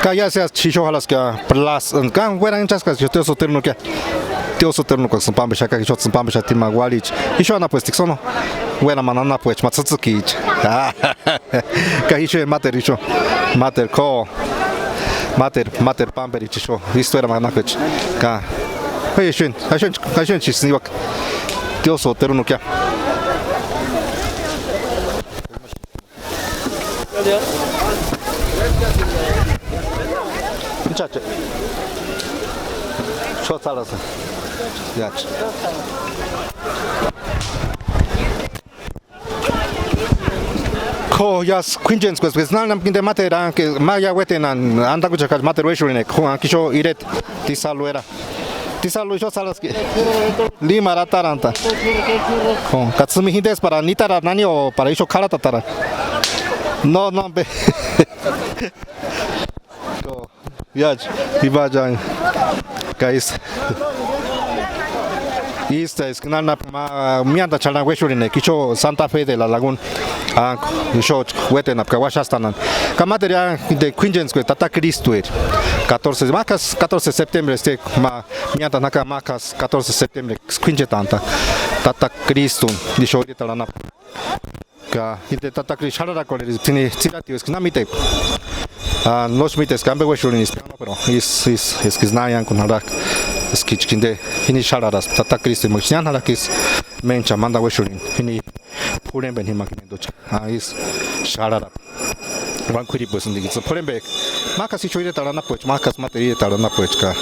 ya sea chicho halas que plus kan fueran chascas yo te soterno que te soterno con son pambe shaka que yo son pambe shati magwalich y yo na pues tiksono buena manana pues matsutsuki ka hicho mater ko mater pambe chicho visto era manakach ka hey schön chisniwak te soterno que Muchacho, čo celé sa? Jač. Ko jas quingens quest znal nam kinde matera que maya wetenan anda ku chakal mater weshurine ko kisho iret tisalu era. Tisalu jo salas que lima rataranta. Ko katsumi hindes para nitara nani o para isho karata tara. No be. Viaje, Ibajan, guys. Esta es que nada mianda chala weshurine, kicho Santa Fe de la Laguna, kicho weten apkawashastanan. Kamateria de Quingens que tata Cristo 14 de septiembre este mianda naka macas 14 de septiembre Quingetanta tata Cristo dicho ahorita la nap. Ka inte tata Cristo hará con el tirati es que namite. No smites cambe weshulin ispiano pero es que znayan con harak es que chinde hini shararas tata Cristo mochnian harakis mencha manda weshulin hini puren ben himakmendocha is sharara van kuri pues ndigi so puren bek makas ichoire tarana poch makas materie tarana poch ka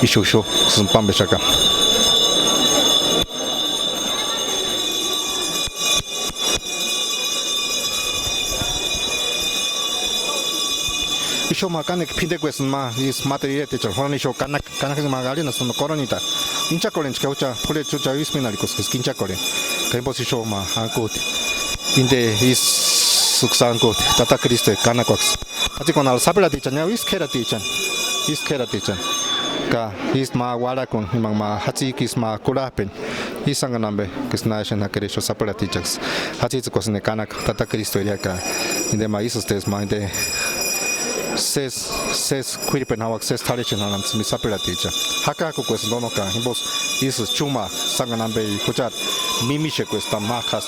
isho sun pambe shaka Isho makanek pinde question ma is material teacher horani show kanak magali na sono koronita incha korench kaucha pole chucha isminali kos kincha koren kai posisho ma ankot inde is suksankot tata Cristo kanakox ati konal sabela teacher nya is kera teacher ka is ma wala kon himang ma hachi kis ma kurapen isanga nambe kisna shana keresho sabela teachers hachi kos ne kanak tata Cristo ya ka inde ma is ustedes ma inde ses quiripen hawak ses talichin hanam mi sapela ticha haka ko pues dono ka himbos is chuma sanganambe kuchat mimi she questa makas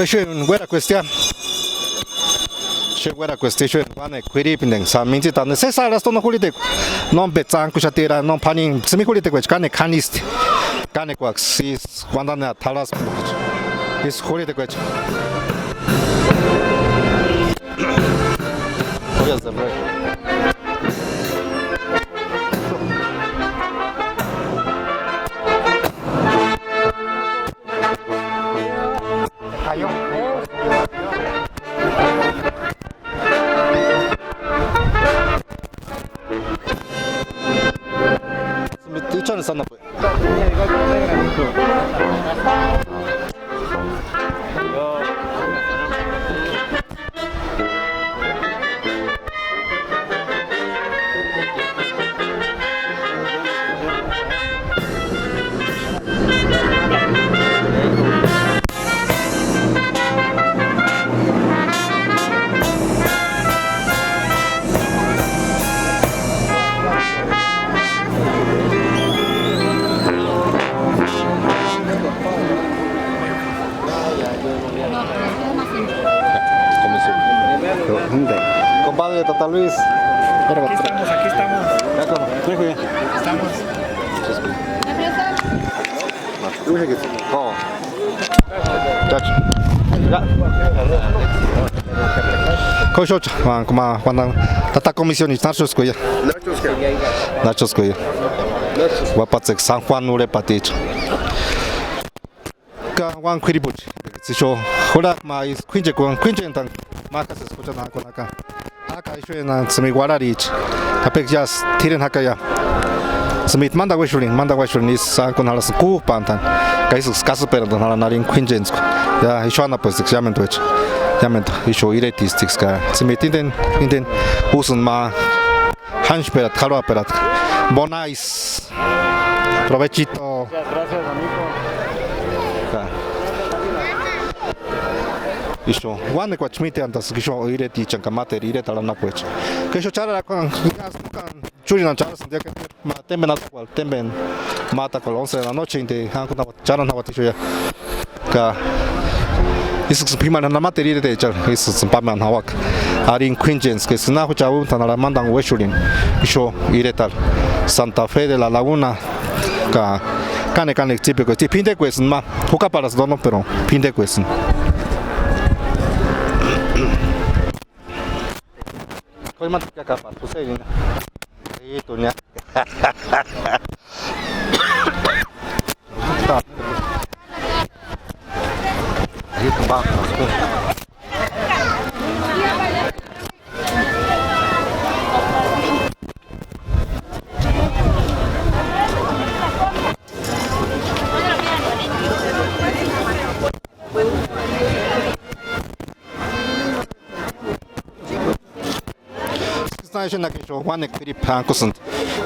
Schön, guarda questa. Schön, guarda questa, schön, vane, quiripindeng, sa minti tan, se sa rasto no hulite, non bezan kushatira, non panin, semi hulite quech, kane kanist, kane quax, is, quando ne talas, is hulite quech. Yes, the break. Dicho sana pues. Compadre Tata Luis. Aquí estamos. Muy bien. Estamos. Koşoç, kuma Tata komisyoni, nacho skoja. Nacho skoja. Wapatzek San Juan Urepatich. Juan Quiribuch. So, Hola, my Quinjan, Marcus Kutanaka. Haka issuing some Guararich. Apexjas, Tiran Hakaya. Smith Manda Wishing is Sankonalas Kupantan. Kaisus Casper than Hanarin Quinjans. Ya, Ishana Post examined which. Yament, Isho Iretistics. Smith in Usun Ma Hanshperat, Haraperat. Bonais. Provechito. Gracias, amigo. Isho, one quachmite and the Skisho Ireti Chankamate, Ireta Napuch. Kesho Chara Churinan Charles, Temben as well, Temben Mata Colonse, la noche in the Hankuna Charan Havatisha. This is Piman and Amateri, this is Paman Hawak. Are in Quinjans, Kesnahucha and Alamandan Weshulin, Isho Iretal, Santa Fe de la Laguna. Cane típico, pinte question, ma, hook up as dono pero, pinte question. Kau mana tiga kapal, pusing ini. Itu nya. Itu bagus. Station que yo Juan Equiripancos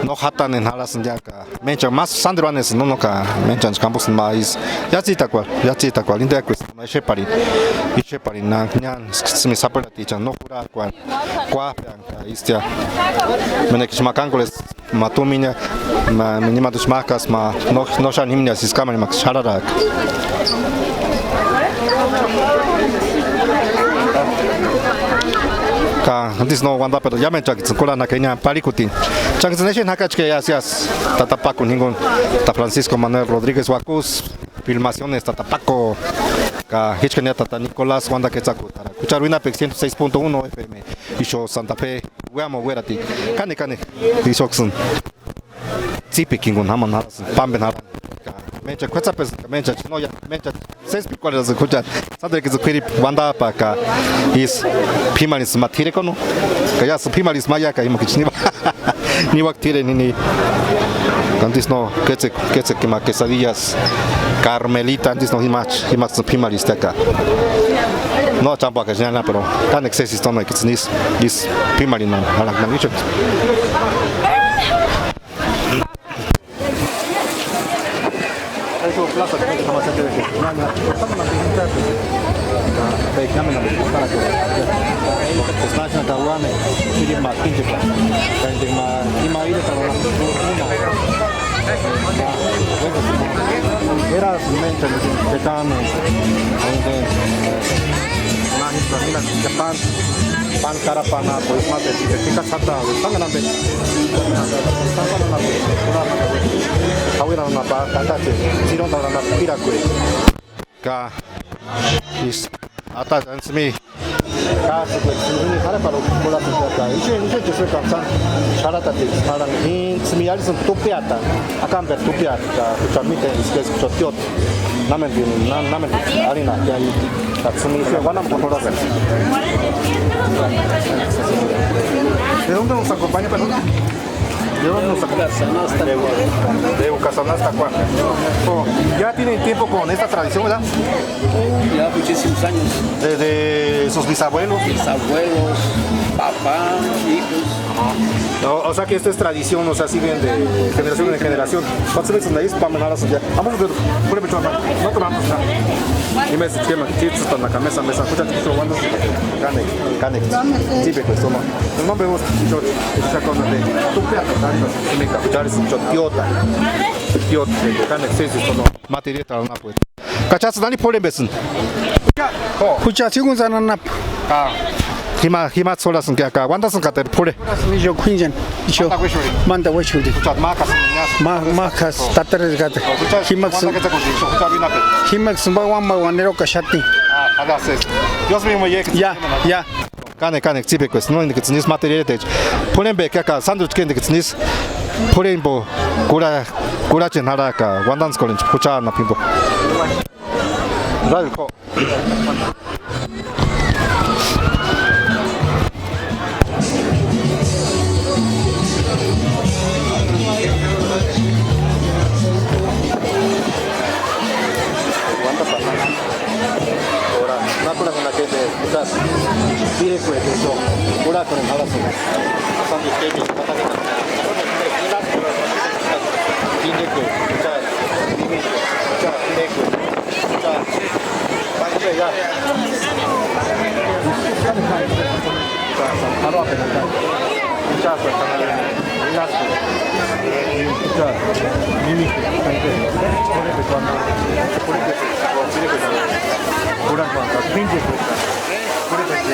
no hatan en Halas and Yaka. Mention más Sandrones no noca, mentions campus mais. Yachita qual, in the quest, my shepherding. Each shepherding, Nan, semi supper teacher, no cura qual. Quapianca, Istia. Menex Macangoles, Matumina, Minimatus Marcas, no shan himnias is coming Max Sharadak. This no one pero ya me chakits cola na Kenia Palicutin. Chakits nation hakachke yas Tatapaco ningun ta Francisco Manuel Rodríguez Huacus filmaciones Tatapaco ka Hichkenia Tata Nicolás Wanda Quetzalcoatl. Cucharuina Pex 106.1 FM. Isho Santa Fe Weamo Werati. Cane Isoksun. Zipi kingun Haman Pamben Haran. Mencha Quetzapes Mencha Chinoya Mencha 6 picolas escucha. Sabe que Zuquiri Wanda Paca is Pimanis Matirecono. Kayas Pimalis Mayaka Imakichniva. Niwak Tire Nini. Antes no Quetzek quesadillas Carmelita antes no Himach Pimalis Teca. No champa que ya pero tan excesis tono que is Pimalina a la Manicho. Eso plaza que estamos haciendo de estamos na pintura de cámara para que está na tawane y más pinche gente más y más ir trabajando era mente de cano Japan pan carapana pues más de fica sata están ganando ahora una patata si no van a tirar ka is ata ansmi ka se para bola para isso se cansa charata te para in smi ali son tupiata akan ber tupiata chamite es que chotiot namen arena ya tatsumi se van a controlar ¿de dónde nos acompaña perdón? ¿De dónde nos acompaña? De Ucasanasta, ya tienen tiempo con esta tradición, ¿verdad? Ya muchísimos años. Desde sus bisabuelos. Bisabuelos, papá, hijos. O sea que esta es tradición, o sea, siguen de generación en generación. ¿Cuántos veces me para manar ya? Vamos a ver, por ejemplo, no tomamos nada. Y me dice que me quito hasta la camisa, me escucha que estoy jugando cane. Sí, pero esto no. El nombre vos, yo, esa cosa de tu peato, y me escuchar es un chotiota. Tiota, cane, sí, esto no. Materia tal, no puede. ¿Cachas? Dani por embesen. Kucha sigun sananap. Hima solas que acá. ¿Cuántas son cater pure? Yo Quinjan. Yo manda weshudi. Escuchad macas. Makas tatares gata. Himax sumba wamba wanero kashati. Dios mío, Ya. Cane, típico, no indica que tenis material de. Ponen be que acá sándwich que indica que tenis 포레인보 고라진 하라까 완단스콜린 고차나 핀보 라이코 나쁘나 que de escuchar directo de eso ahora con el abrazo pasando el tema directo escuchar directo escuchar vaya ya 바로 앞에 나가 escuchar pues canal enlace escuchar mímica por eso cuando Kurang kuasa, pinjam kuasa. Kurang saja.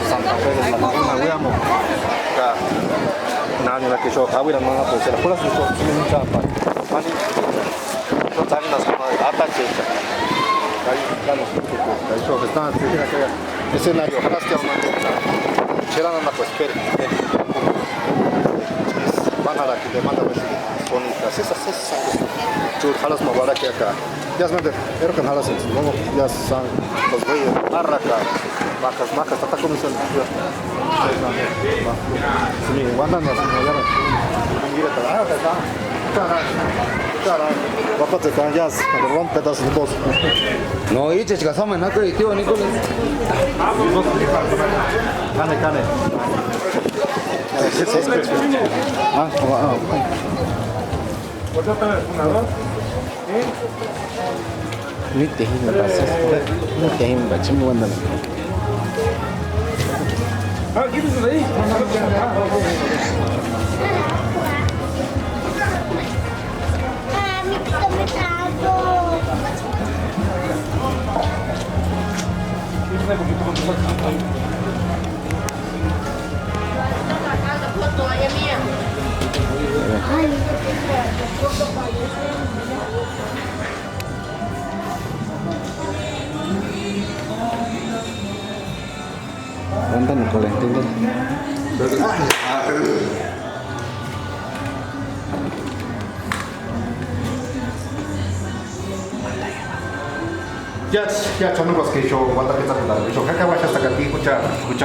Santa Fe de la Laguna, veamos. Acá, nada la que yo, ahora no la puedo hacer. Por eso yo soy mucha paz. Mani, yo también las cosas de ataque. Ahí, claro, ahí yo está en aquel escenario. Ahora es que aún no. Cherana na pues, espere. Manara que demanda bonita. Esa. Chur halas mabara que acá. Ya es mente, pero que halas es. No, ya san los reyes. Arraca. Macas, está comenzando. Sí, guandan las mañanas. Mira, cara. Papá te callas, me rompe pedazos de voz. No, y chica, somos no que tío Nicolás. Cane. Ni te him pasas. Ni te him bachim wanda. Wanda Nicolás, ¿entiendes? Ya chamacos que yo cuando que está contando. Yo acá vaya hasta aquí escuchar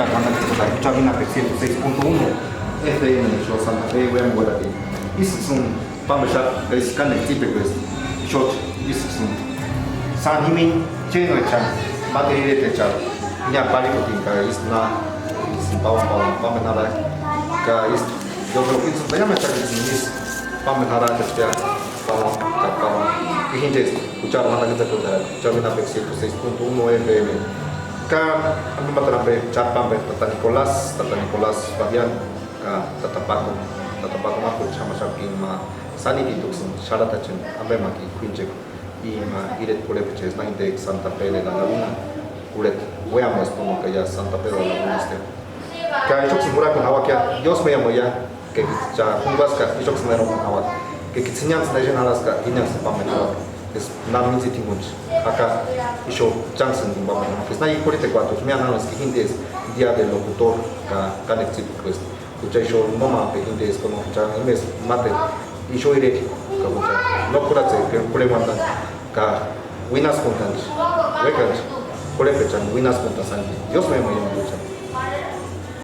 cuando que está escuchar bien a 106.1 FM yo Santa Fe voy a mover aquí. Es un pamela es connect típico es short es un san himin lleno de chan material de chan ya pari ko tinka es na es pamela ka es yo creo que es llama esta es pamela de este y gente escuchar más la que te contará escuchar una 106.1 FM ka ang matrape chat pampe tata Nicolás Fabián tata Paco mako chama shakin ma sani dituksin sharatachin ambe maki quinche y ma iret pulepeches na inte Santa Fe de la Laguna pulet veamos como que ya Santa Fe de la Laguna este ka ichoksin muraku hawakia Dios me llamo ya que ya kungaska ichoksin ero hawa que kitsinyan snajen halaska inyas pamena es naminzi tingunch acá isho Johnson pamena es na ikorite cuatro me ananos que gente es día del locutor ka connective pues kucha isho mama pe hindi es como kucha mes mate isho ireti ka kucha no kuratse que problema tan ka winas contant rekan kole pechan winas contant santi Dios me llama kucha